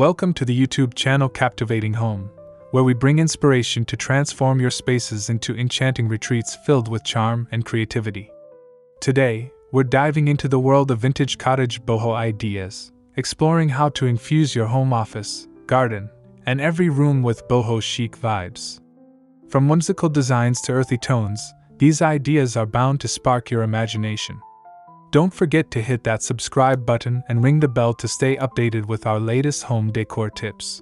Welcome to the YouTube channel Captivating Home, where we bring inspiration to transform your spaces into enchanting retreats filled with charm and creativity. Today, we're diving into the world of vintage cottage boho ideas, exploring how to infuse your home office, garden, and every room with boho chic vibes. From whimsical designs to earthy tones, these ideas are bound to spark your imagination. Don't forget to hit that subscribe button and ring the bell to stay updated with our latest home decor tips.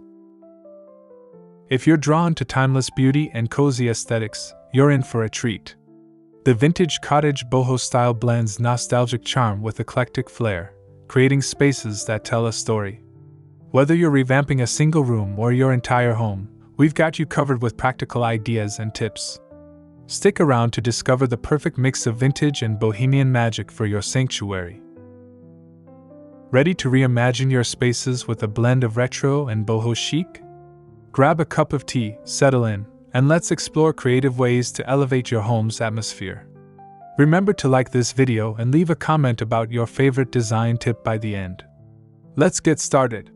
If you're drawn to timeless beauty and cozy aesthetics, you're in for a treat. The vintage cottage boho style blends nostalgic charm with eclectic flair, creating spaces that tell a story. Whether you're revamping a single room or your entire home, we've got you covered with practical ideas and tips. Stick around to discover the perfect mix of vintage and bohemian magic for your sanctuary. Ready to reimagine your spaces with a blend of retro and boho chic? Grab a cup of tea, settle in, and let's explore creative ways to elevate your home's atmosphere. Remember to like this video and leave a comment about your favorite design tip by the end. Let's get started.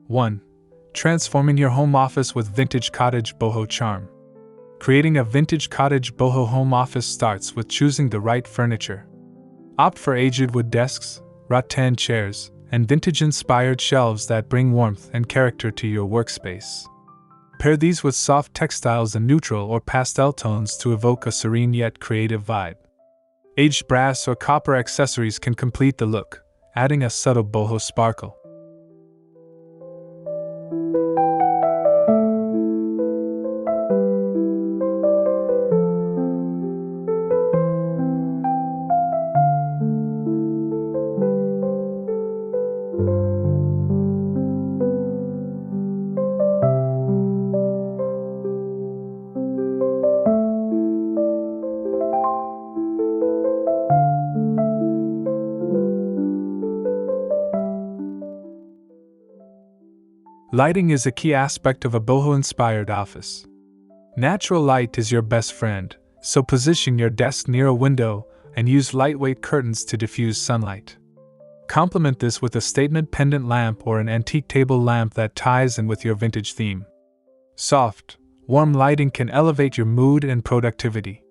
One, transforming your home office with vintage cottage boho charm. Creating a vintage cottage boho home office starts with choosing the right furniture. Opt for aged wood desks, rattan chairs, and vintage-inspired shelves that bring warmth and character to your workspace. Pair these with soft textiles and neutral or pastel tones to evoke a serene yet creative vibe. Aged brass or copper accessories can complete the look, adding a subtle boho sparkle. Lighting is a key aspect of a boho-inspired office. Natural light is your best friend, so position your desk near a window and use lightweight curtains to diffuse sunlight. Complement this with a statement pendant lamp or an antique table lamp that ties in with your vintage theme. Soft, warm lighting can elevate your mood and productivity.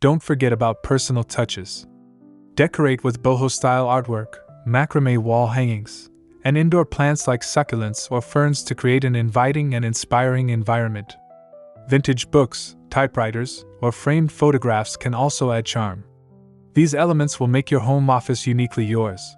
Don't forget about personal touches. Decorate with boho-style artwork, macrame wall hangings, and indoor plants like succulents or ferns to create an inviting and inspiring environment. Vintage books, typewriters, or framed photographs can also add charm. These elements will make your home office uniquely yours.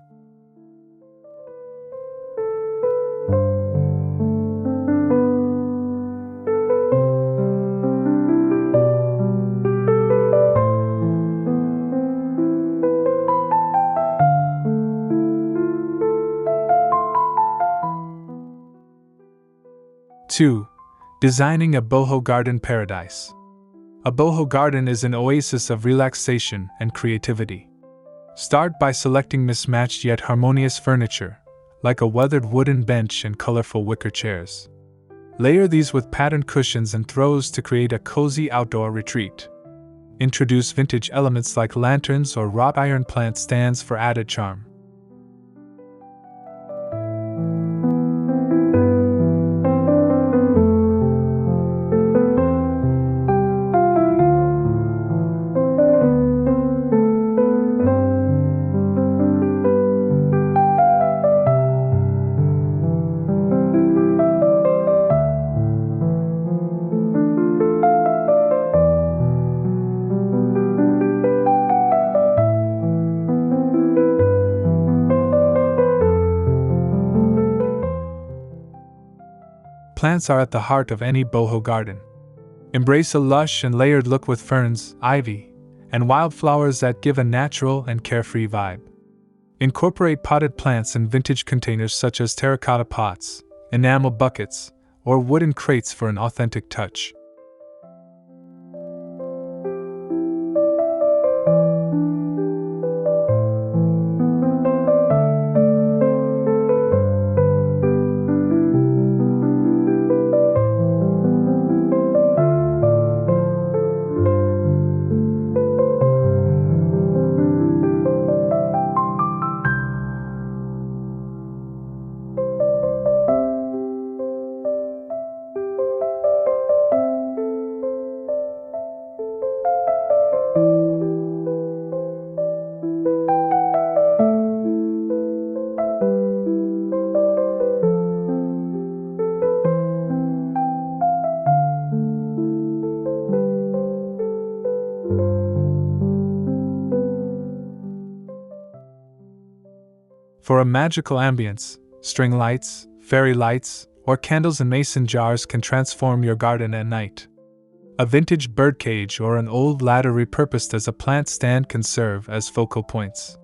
2. Designing a boho garden paradise. A boho garden is an oasis of relaxation and creativity. Start by selecting mismatched yet harmonious furniture, like a weathered wooden bench and colorful wicker chairs. Layer these with patterned cushions and throws to create a cozy outdoor retreat. Introduce vintage elements like lanterns or wrought iron plant stands for added charm. plants are at the heart of any boho garden. Embrace a lush and layered look with ferns, ivy, and wildflowers that give a natural and carefree vibe. Incorporate potted plants in vintage containers such as terracotta pots, enamel buckets, or wooden crates for an authentic touch. For a magical ambience, string lights, fairy lights, or candles in mason jars can transform your garden at night. A vintage birdcage or an old ladder repurposed as a plant stand can serve as focal points.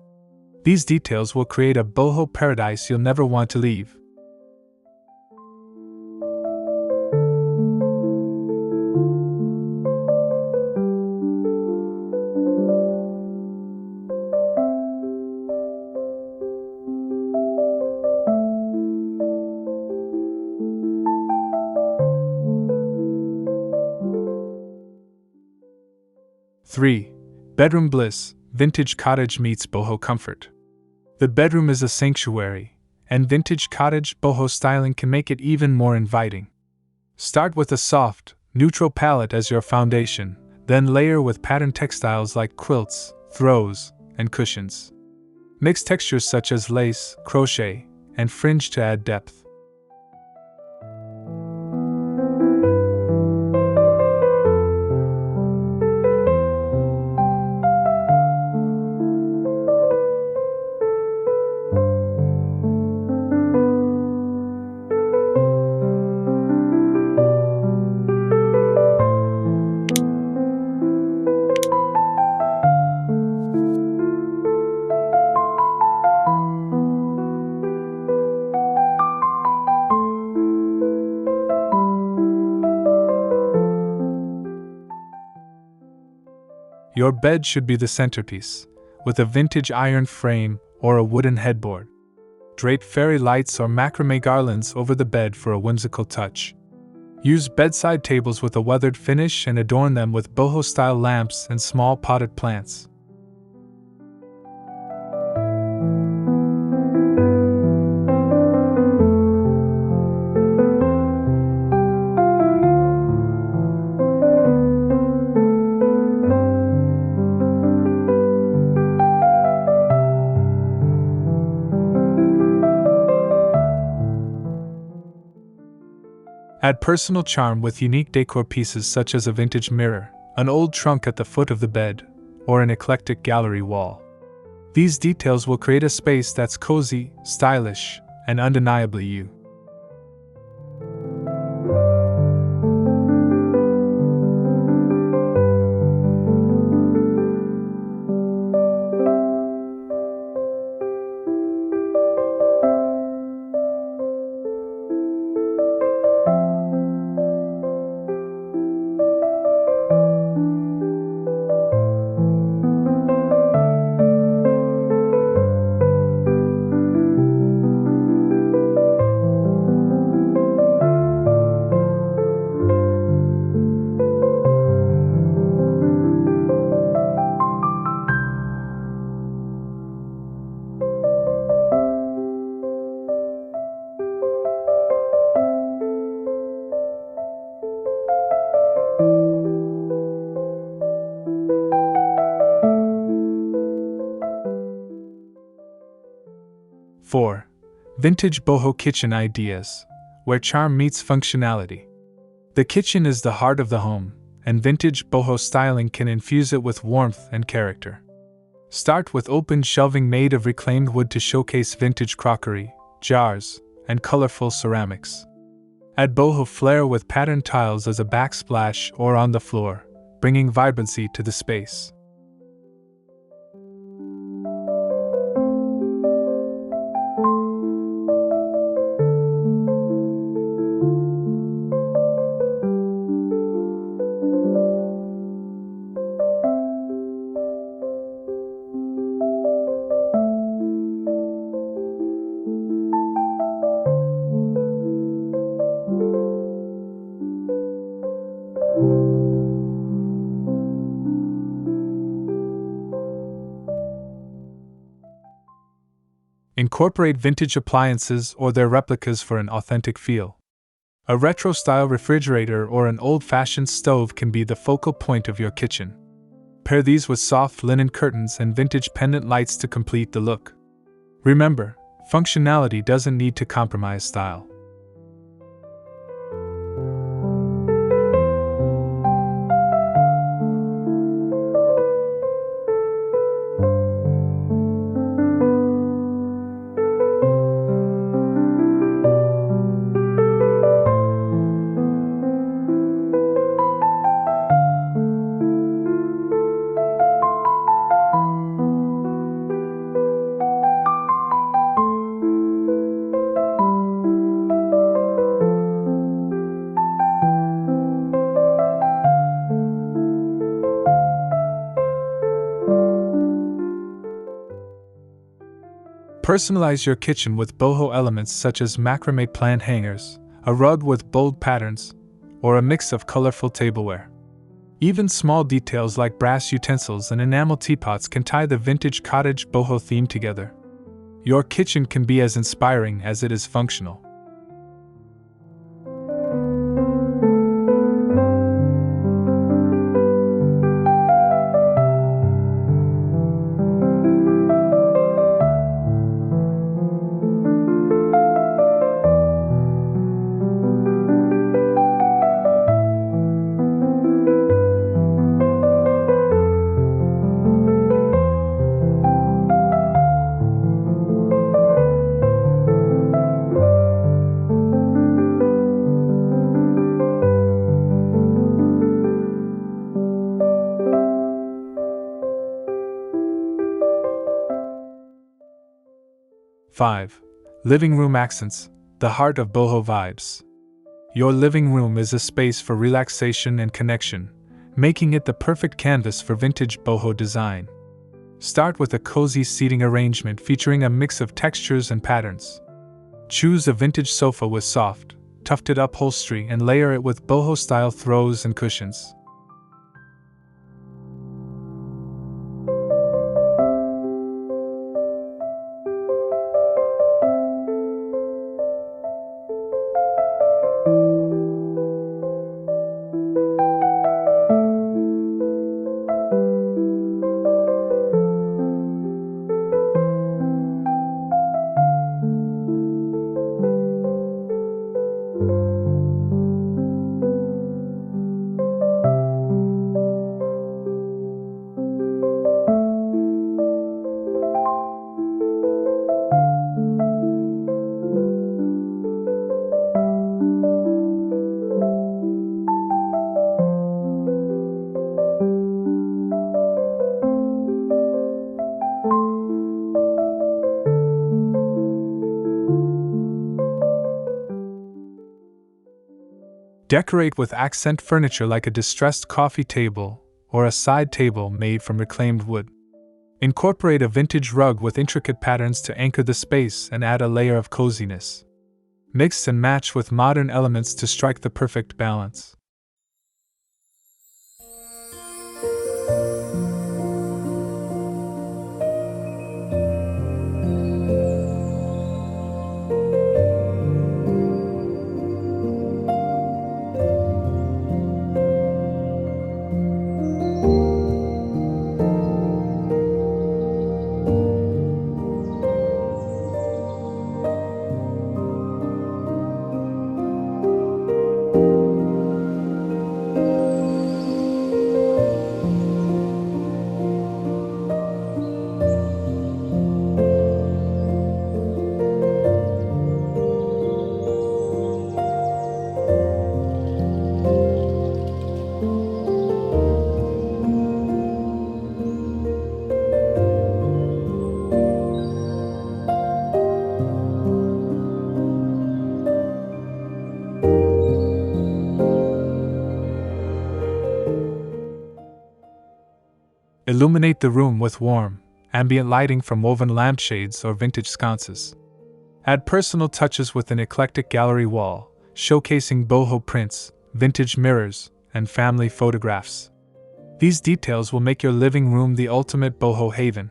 These details will create a boho paradise you'll never want to leave. Three. Bedroom Bliss, vintage cottage meets boho comfort. The bedroom is a sanctuary, and vintage cottage boho styling can make it even more inviting. Start with a soft, neutral palette as your foundation, then layer with patterned textiles like quilts, throws, and cushions. Mix textures such as lace, crochet, and fringe to add depth. Your bed should be the centerpiece, with a vintage iron frame or a wooden headboard. Drape fairy lights or macrame garlands over the bed for a whimsical touch. Use bedside tables with a weathered finish and adorn them with boho-style lamps and small potted plants. Add personal charm with unique decor pieces such as a vintage mirror, an old trunk at the foot of the bed, or an eclectic gallery wall. These details will create a space that's cozy, stylish, and undeniably you. Four. Vintage boho kitchen ideas, where charm meets functionality. The kitchen is the heart of the home, and vintage boho styling can infuse it with warmth and character. Start with open shelving made of reclaimed wood to showcase vintage crockery, jars, and colorful ceramics. Add boho flair with patterned tiles as a backsplash or on the floor, bringing vibrancy to the space. Incorporate vintage appliances or their replicas for an authentic feel. A retro-style refrigerator or an old-fashioned stove can be the focal point of your kitchen. Pair these with soft linen curtains and vintage pendant lights to complete the look. Remember, functionality doesn't need to compromise style. Personalize your kitchen with boho elements such as macrame plant hangers, a rug with bold patterns, or a mix of colorful tableware. Even small details like brass utensils and enamel teapots can tie the vintage cottage boho theme together. Your kitchen can be as inspiring as it is functional. Five. Living room accents, the heart of boho vibes. Your living room is a space for relaxation and connection, making it the perfect canvas for vintage boho design. Start with a cozy seating arrangement featuring a mix of textures and patterns. Choose a vintage sofa with soft, tufted upholstery and layer it with boho-style throws and cushions. Decorate with accent furniture like a distressed coffee table or a side table made from reclaimed wood. Incorporate a vintage rug with intricate patterns to anchor the space and add a layer of coziness. Mix and match with modern elements to strike the perfect balance. Illuminate the room with warm, ambient lighting from woven lampshades or vintage sconces. Add personal touches with an eclectic gallery wall, showcasing boho prints, vintage mirrors, and family photographs. These details will make your living room the ultimate boho haven.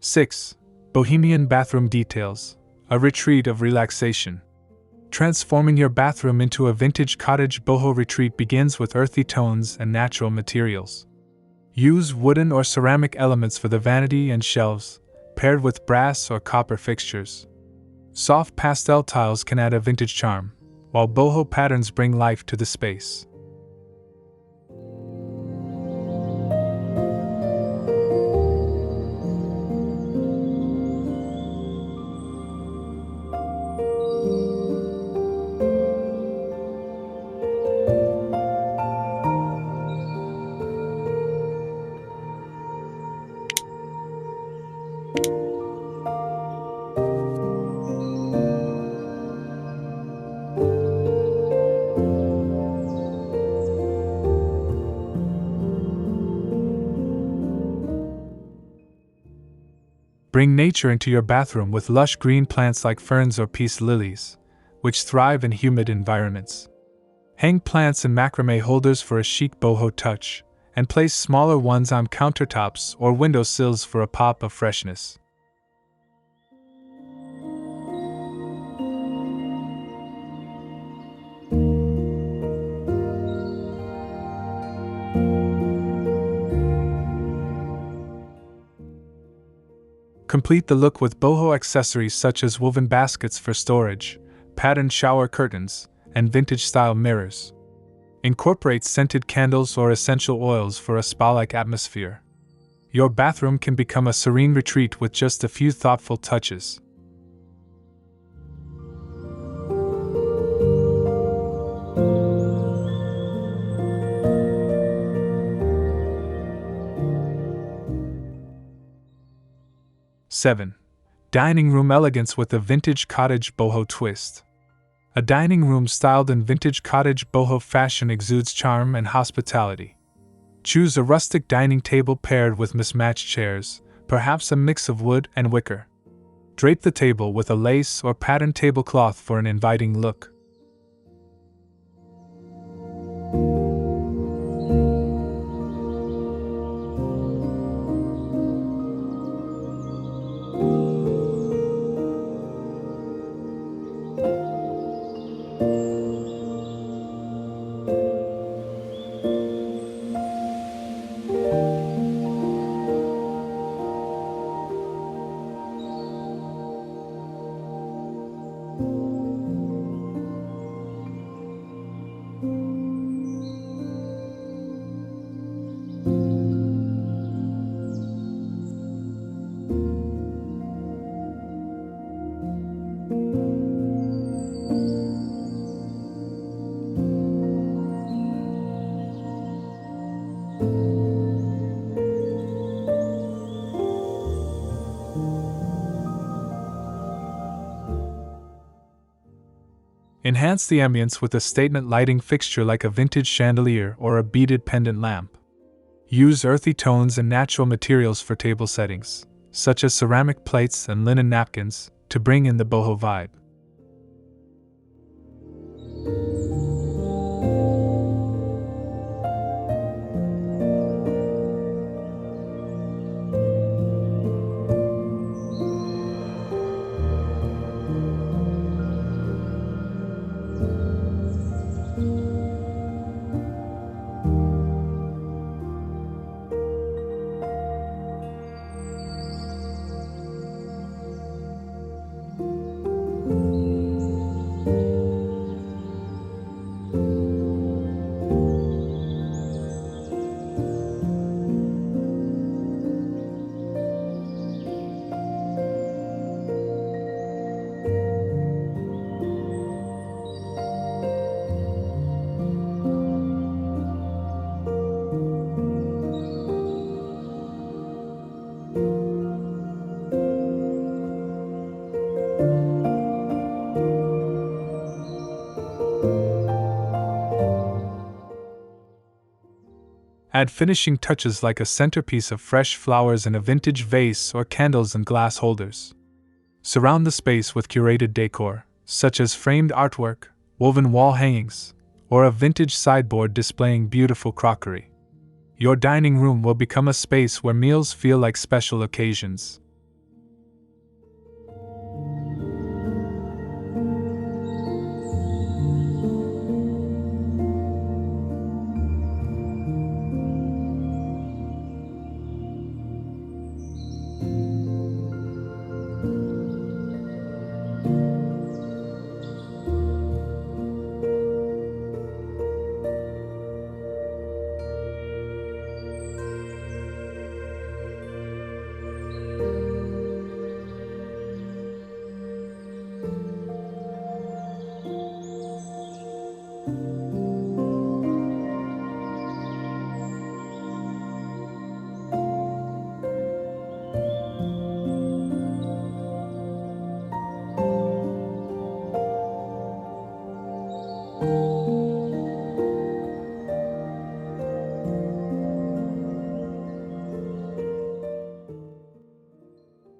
Six. Bohemian bathroom details, a retreat of relaxation. Transforming your bathroom into a vintage cottage boho retreat begins with earthy tones and natural materials. Use wooden or ceramic elements for the vanity and shelves, paired with brass or copper fixtures. Soft pastel tiles can add a vintage charm, while boho patterns bring life to the space. Bring nature into your bathroom with lush green plants like ferns or peace lilies, which thrive in humid environments. Hang plants in macrame holders for a chic boho touch, and place smaller ones on countertops or windowsills for a pop of freshness. Complete the look with boho accessories such as woven baskets for storage, patterned shower curtains, and vintage-style mirrors. Incorporate scented candles or essential oils for a spa-like atmosphere. Your bathroom can become a serene retreat with just a few thoughtful touches. Seven. Dining room elegance with a vintage cottage boho twist. A dining room styled in vintage cottage boho fashion exudes charm and hospitality. Choose a rustic dining table paired with mismatched chairs, perhaps a mix of wood and wicker. Drape the table with a lace or patterned tablecloth for an inviting look. Enhance the ambience with a statement lighting fixture like a vintage chandelier or a beaded pendant lamp. Use earthy tones and natural materials for table settings, such as ceramic plates and linen napkins, to bring in the boho vibe. Add finishing touches like a centerpiece of fresh flowers in a vintage vase or candles in glass holders. Surround the space with curated decor, such as framed artwork, woven wall hangings, or a vintage sideboard displaying beautiful crockery. Your dining room will become a space where meals feel like special occasions.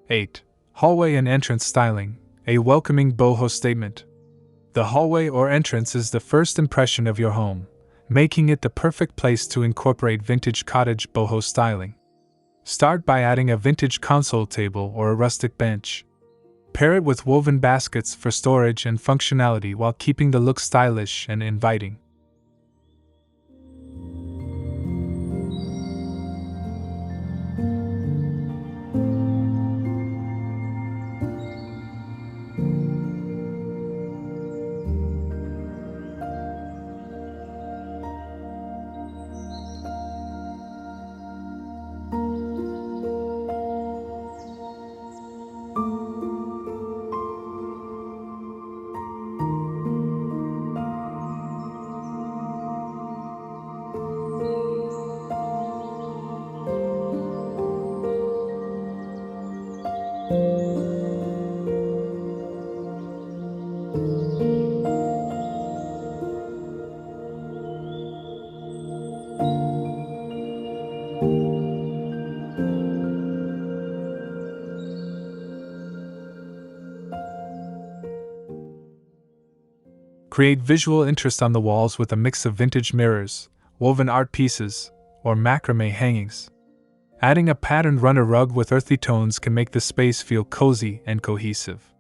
(8) Hallway and entrance styling, a welcoming boho statement. The hallway or entrance is the first impression of your home, making it the perfect place to incorporate vintage cottage boho styling. Start by adding a vintage console table or a rustic bench. Pair it with woven baskets for storage and functionality while keeping the look stylish and inviting. Create visual interest on the walls with a mix of vintage mirrors, woven art pieces, or macrame hangings. Adding a patterned runner rug with earthy tones can make the space feel cozy and cohesive.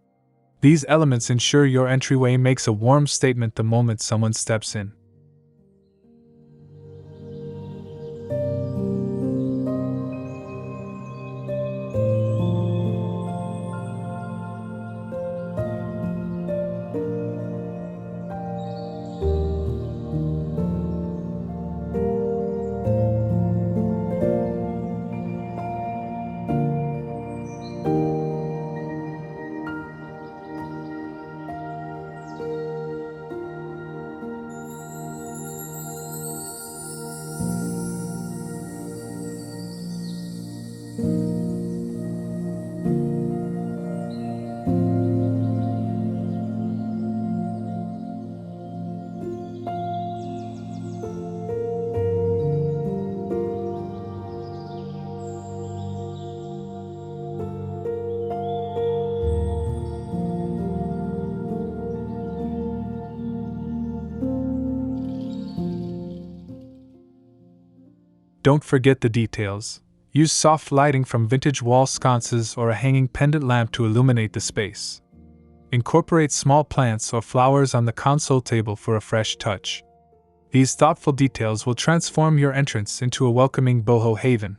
These elements ensure your entryway makes a warm statement the moment someone steps in. Don't forget the details. Use soft lighting from vintage wall sconces or a hanging pendant lamp to illuminate the space. Incorporate small plants or flowers on the console table for a fresh touch. These thoughtful details will transform your entrance into a welcoming boho haven.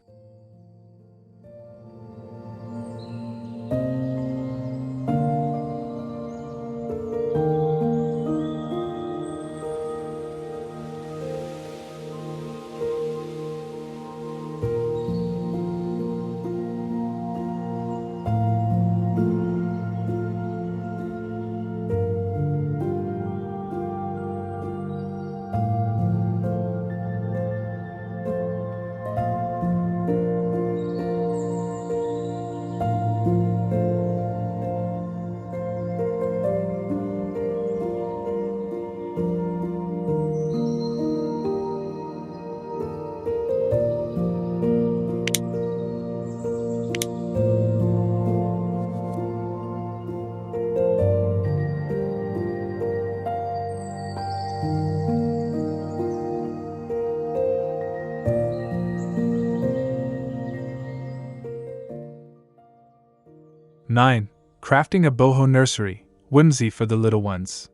9. Crafting a boho nursery, whimsy for the little ones.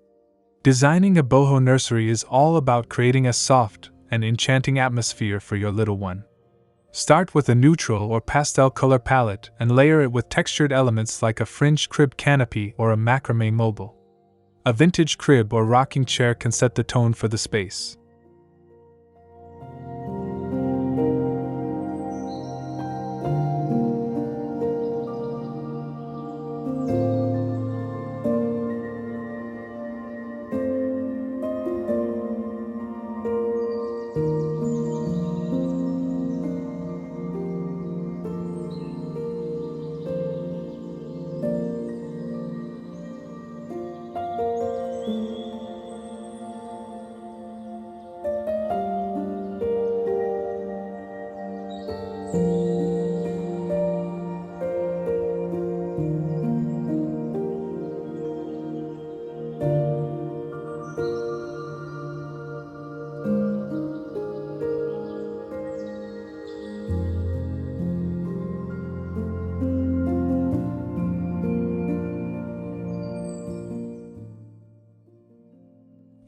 Designing a boho nursery is all about creating a soft and enchanting atmosphere for your little one. Start with a neutral or pastel color palette and layer it with textured elements like a fringed crib canopy or a macrame mobile. A vintage crib or rocking chair can set the tone for the space.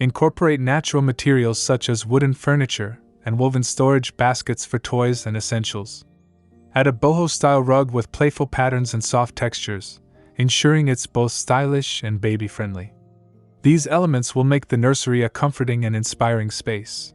Incorporate natural materials such as wooden furniture and woven storage baskets for toys and essentials. Add a boho-style rug with playful patterns and soft textures, ensuring it's both stylish and baby-friendly. These elements will make the nursery a comforting and inspiring space.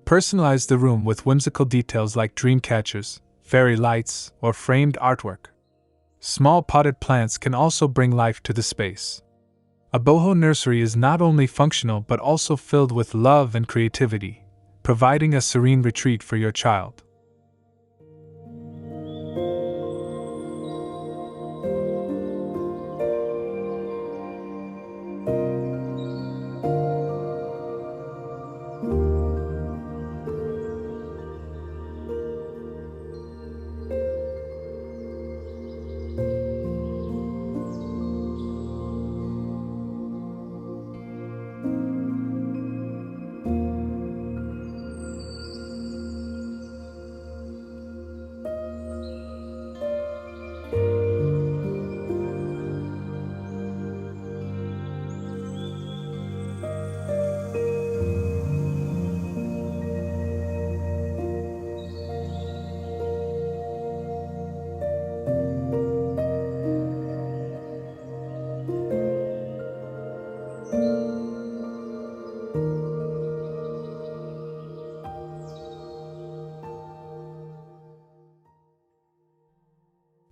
Personalize the room with whimsical details like dream catchers, fairy lights, or framed artwork. Small potted plants can also bring life to the space. A boho nursery is not only functional but also filled with love and creativity, providing a serene retreat for your child.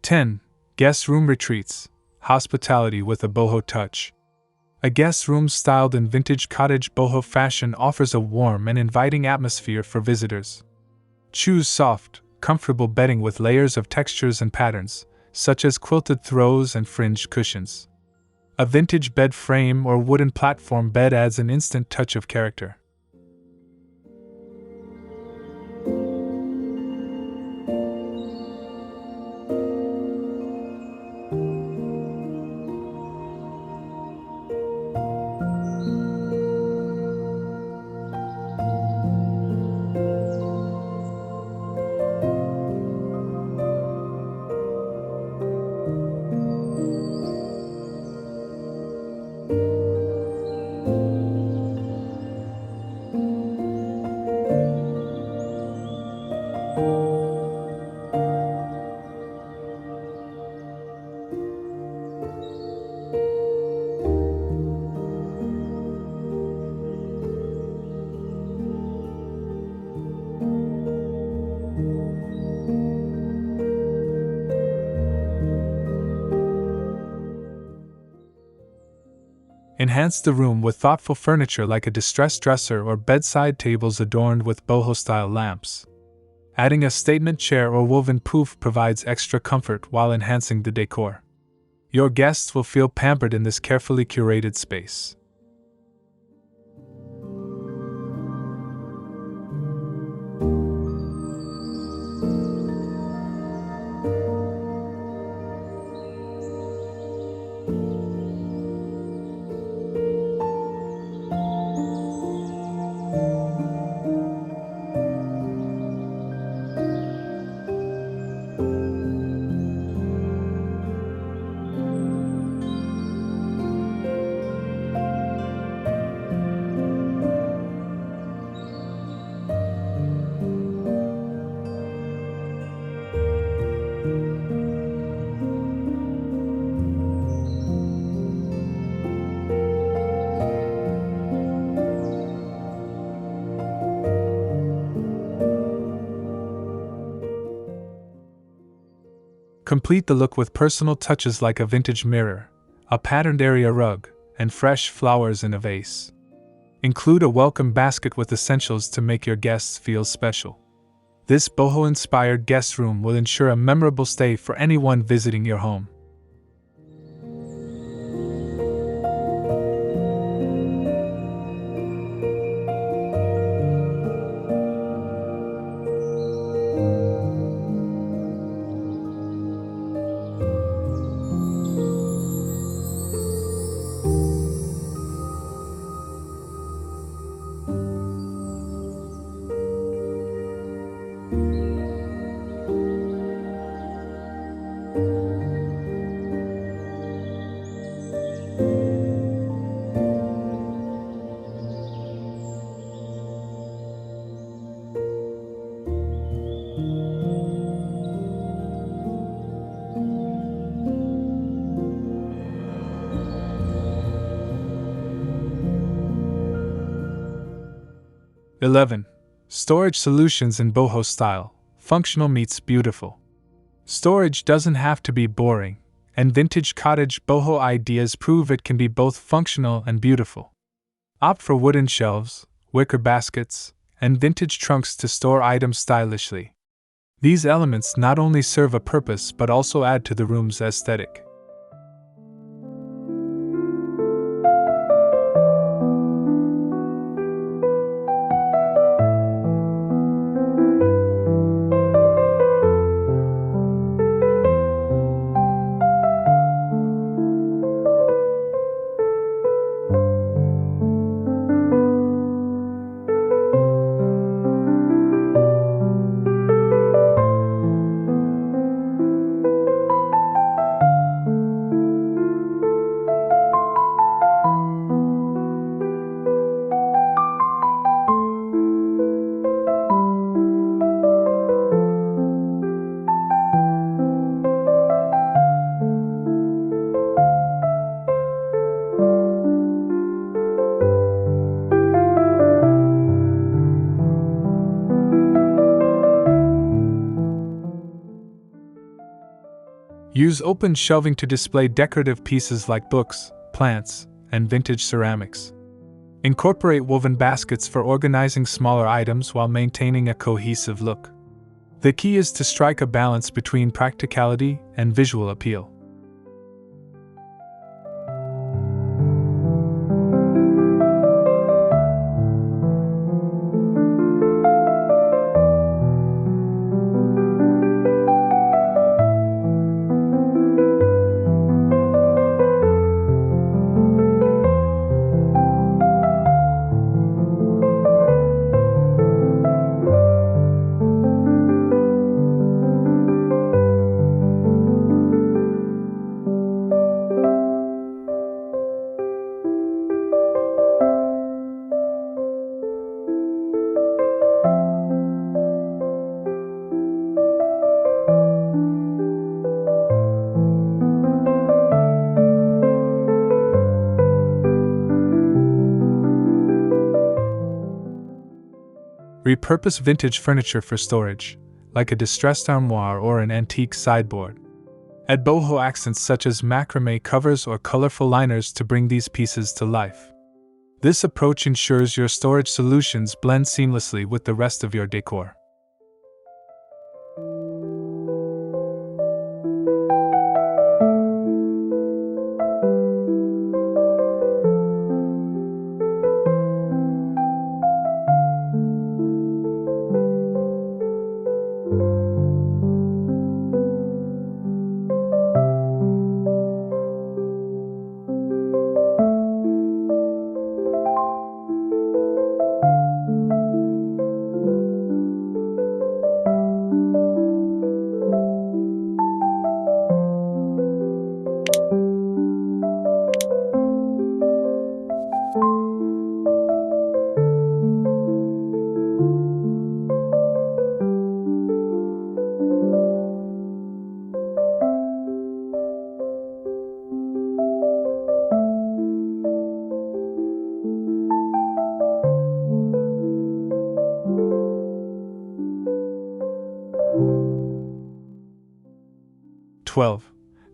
(10) Guest room retreats, hospitality with a boho touch. A guest room styled in vintage cottage boho fashion offers a warm and inviting atmosphere for visitors. Choose soft, comfortable bedding with layers of textures and patterns, such as quilted throws and fringed cushions. A vintage bed frame or wooden platform bed adds an instant touch of character. Enhance the room with thoughtful furniture like a distressed dresser or bedside tables adorned with boho-style lamps. Adding a statement chair or woven poof provides extra comfort while enhancing the decor. Your guests will feel pampered in this carefully curated space. Complete the look with personal touches like a vintage mirror, a patterned area rug, and fresh flowers in a vase. Include a welcome basket with essentials to make your guests feel special. This boho-inspired guest room will ensure a memorable stay for anyone visiting your home. (11) Storage solutions in boho style. Functional meets beautiful. Storage doesn't have to be boring, and vintage cottage boho ideas prove it can be both functional and beautiful. Opt for wooden shelves, wicker baskets, and vintage trunks to store items stylishly. These elements not only serve a purpose but also add to the room's aesthetic. Use open shelving to display decorative pieces like books, plants, and vintage ceramics. Incorporate woven baskets for organizing smaller items while maintaining a cohesive look. The key is to strike a balance between practicality and visual appeal. Repurpose vintage furniture for storage, like a distressed armoire or an antique sideboard. Add boho accents such as macrame covers or colorful liners to bring these pieces to life. This approach ensures your storage solutions blend seamlessly with the rest of your decor.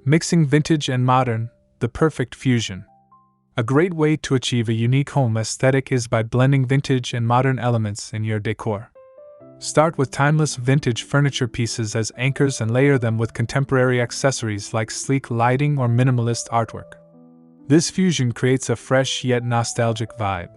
Mixing vintage and modern, the perfect fusion. A great way to achieve a unique home aesthetic is by blending vintage and modern elements in your decor. Start with timeless vintage furniture pieces as anchors and layer them with contemporary accessories like sleek lighting or minimalist artwork. This fusion creates a fresh yet nostalgic vibe.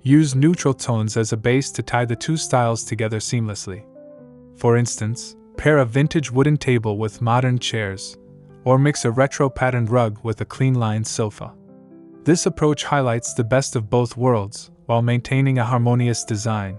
Use neutral tones as a base to tie the two styles together seamlessly. For instance, pair a vintage wooden table with modern chairs, or mix a retro patterned rug with a clean-lined sofa. This approach highlights the best of both worlds while maintaining a harmonious design.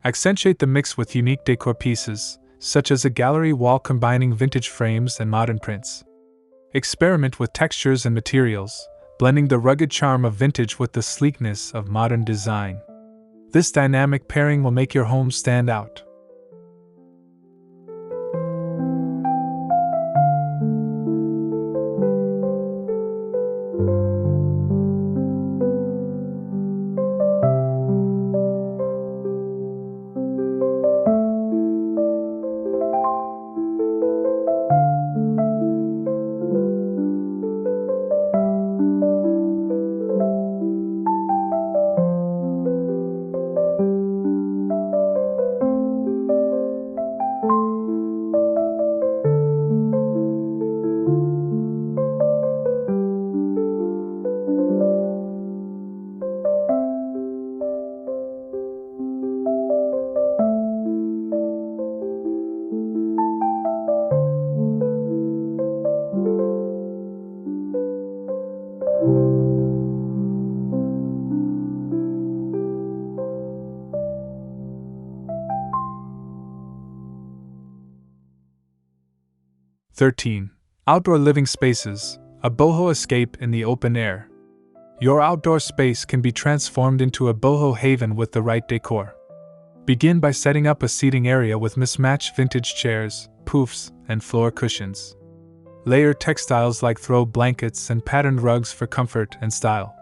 Accentuate the mix with unique decor pieces, such as a gallery wall combining vintage frames and modern prints. Experiment with textures and materials, blending the rugged charm of vintage with the sleekness of modern design. This dynamic pairing will make your home stand out. 13. Outdoor living spaces, a boho escape in the open air. Your outdoor space can be transformed into a boho haven with the right decor. Begin by setting up a seating area with mismatched vintage chairs, poofs, and floor cushions. Layer textiles like throw blankets and patterned rugs for comfort and style.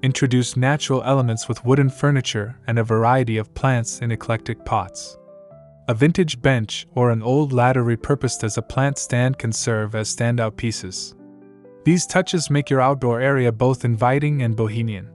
Introduce natural elements with wooden furniture and a variety of plants in eclectic pots. A vintage bench or an old ladder repurposed as a plant stand can serve as standout pieces. These touches make your outdoor area both inviting and bohemian.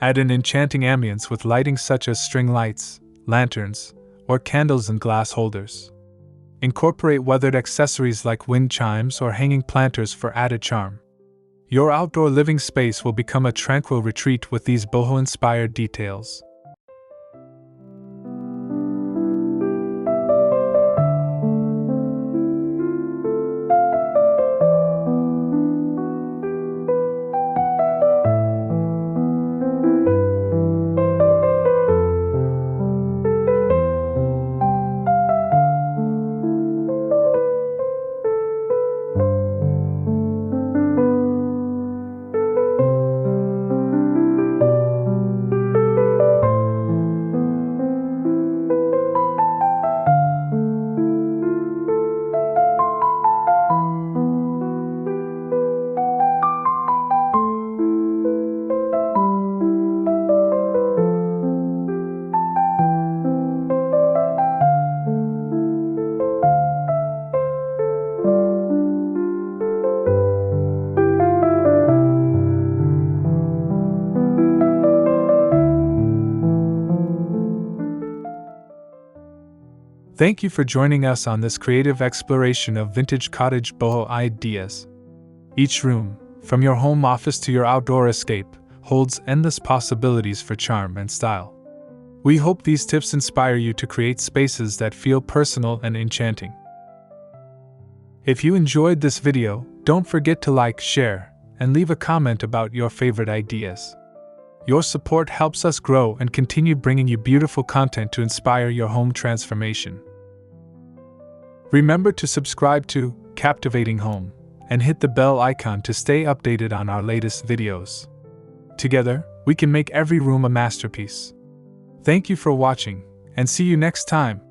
Add an enchanting ambience with lighting such as string lights, lanterns, or candles in glass holders. Incorporate weathered accessories like wind chimes or hanging planters for added charm. Your outdoor living space will become a tranquil retreat with these boho-inspired details. Thank you for joining us on this creative exploration of vintage cottage boho ideas. Each room, from your home office to your outdoor escape, holds endless possibilities for charm and style. We hope these tips inspire you to create spaces that feel personal and enchanting. If you enjoyed this video, don't forget to like, share, and leave a comment about your favorite ideas. Your support helps us grow and continue bringing you beautiful content to inspire your home transformation. Remember to subscribe to Captivating Home and hit the bell icon to stay updated on our latest videos. Together, we can make every room a masterpiece. Thank you for watching, and see you next time.